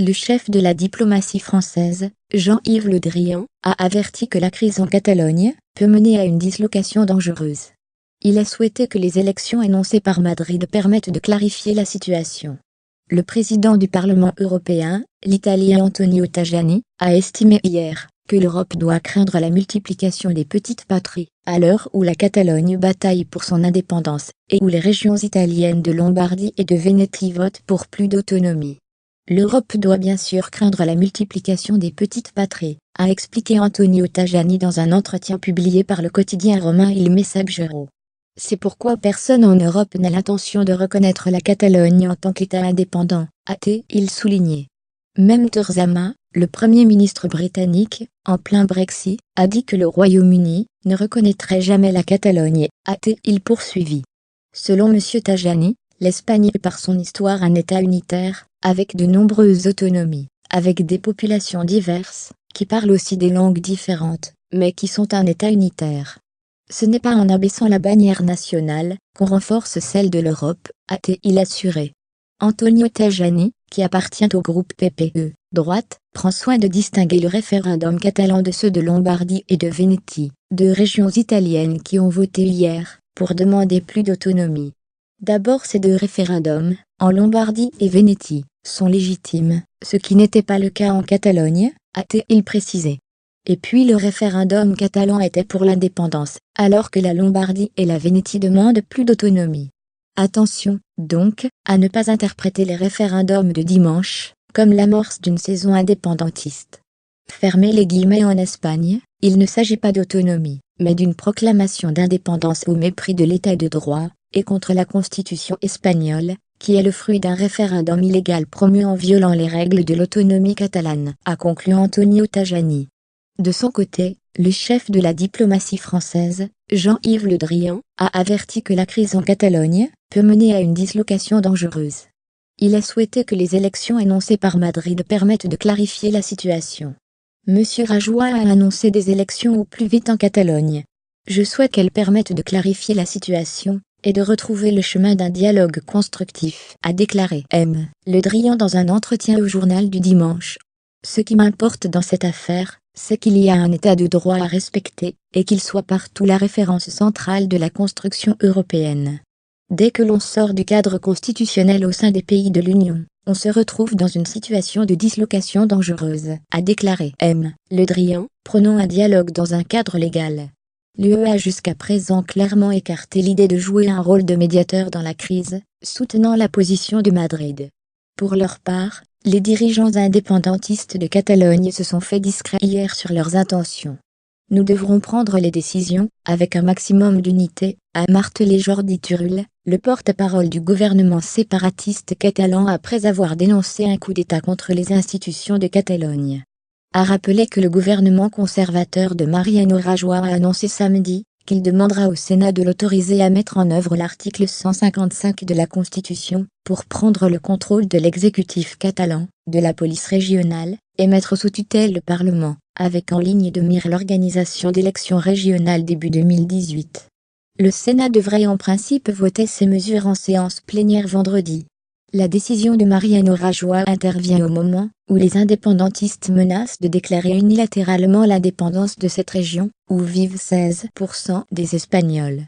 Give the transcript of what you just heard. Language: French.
Le chef de la diplomatie française, Jean-Yves Le Drian, a averti que la crise en Catalogne peut mener à une dislocation dangereuse. Il a souhaité que les élections annoncées par Madrid permettent de clarifier la situation. Le président du Parlement européen, l'Italien Antonio Tajani, a estimé hier que l'Europe doit craindre la multiplication des petites patries, à l'heure où la Catalogne bataille pour son indépendance et où les régions italiennes de Lombardie et de Vénétie votent pour plus d'autonomie. L'Europe doit bien sûr craindre la multiplication des petites patries, a expliqué Antonio Tajani dans un entretien publié par le quotidien romain Il Messaggero. C'est pourquoi personne en Europe n'a l'intention de reconnaître la Catalogne en tant qu'État indépendant, a-t-il souligné. Même Theresa May, le Premier ministre britannique, en plein Brexit, a dit que le Royaume-Uni ne reconnaîtrait jamais la Catalogne, a-t-il poursuivi. Selon M. Tajani, l'Espagne est par son histoire un État unitaire, avec de nombreuses autonomies, avec des populations diverses, qui parlent aussi des langues différentes, mais qui sont un État unitaire. Ce n'est pas en abaissant la bannière nationale qu'on renforce celle de l'Europe, a-t-il assuré. Antonio Tajani, qui appartient au groupe PPE, droite, prend soin de distinguer le référendum catalan de ceux de Lombardie et de Vénétie, deux régions italiennes qui ont voté hier pour demander plus d'autonomie. D'abord, ces deux référendums, en Lombardie et Vénétie, sont légitimes, ce qui n'était pas le cas en Catalogne, a-t-il précisé. Et puis le référendum catalan était pour l'indépendance, alors que la Lombardie et la Vénétie demandent plus d'autonomie. Attention, donc, à ne pas interpréter les référendums de dimanche comme l'amorce d'une saison indépendantiste. Fermez les guillemets en Espagne, il ne s'agit pas d'autonomie, mais d'une proclamation d'indépendance au mépris de l'état de droit, et contre la constitution espagnole, qui est le fruit d'un référendum illégal promu en violant les règles de l'autonomie catalane, a conclu Antonio Tajani. De son côté, le chef de la diplomatie française, Jean-Yves Le Drian, a averti que la crise en Catalogne peut mener à une dislocation dangereuse. Il a souhaité que les élections annoncées par Madrid permettent de clarifier la situation. M. Rajoy a annoncé des élections au plus vite en Catalogne. Je souhaite qu'elles permettent de clarifier la situation et de retrouver le chemin d'un dialogue constructif, a déclaré M. Le Drian dans un entretien au journal du dimanche. Ce qui m'importe dans cette affaire, c'est qu'il y a un état de droit à respecter, et qu'il soit partout la référence centrale de la construction européenne. Dès que l'on sort du cadre constitutionnel au sein des pays de l'Union, on se retrouve dans une situation de dislocation dangereuse, a déclaré M. Le Drian, prônant un dialogue dans un cadre légal. L'UE a jusqu'à présent clairement écarté l'idée de jouer un rôle de médiateur dans la crise, soutenant la position de Madrid. Pour leur part, les dirigeants indépendantistes de Catalogne se sont fait discrets hier sur leurs intentions. Nous devrons prendre les décisions avec un maximum d'unité, a martelé Jordi Turull, le porte-parole du gouvernement séparatiste catalan après avoir dénoncé un coup d'État contre les institutions de Catalogne. A rappelé que le gouvernement conservateur de Mariano Rajoy a annoncé samedi qu'il demandera au Sénat de l'autoriser à mettre en œuvre l'article 155 de la Constitution pour prendre le contrôle de l'exécutif catalan, de la police régionale, et mettre sous tutelle le Parlement, avec en ligne de mire l'organisation d'élections régionales début 2018. Le Sénat devrait en principe voter ces mesures en séance plénière vendredi. La décision de Mariano Rajoy intervient au moment où les indépendantistes menacent de déclarer unilatéralement l'indépendance de cette région, où vivent 16% des Espagnols.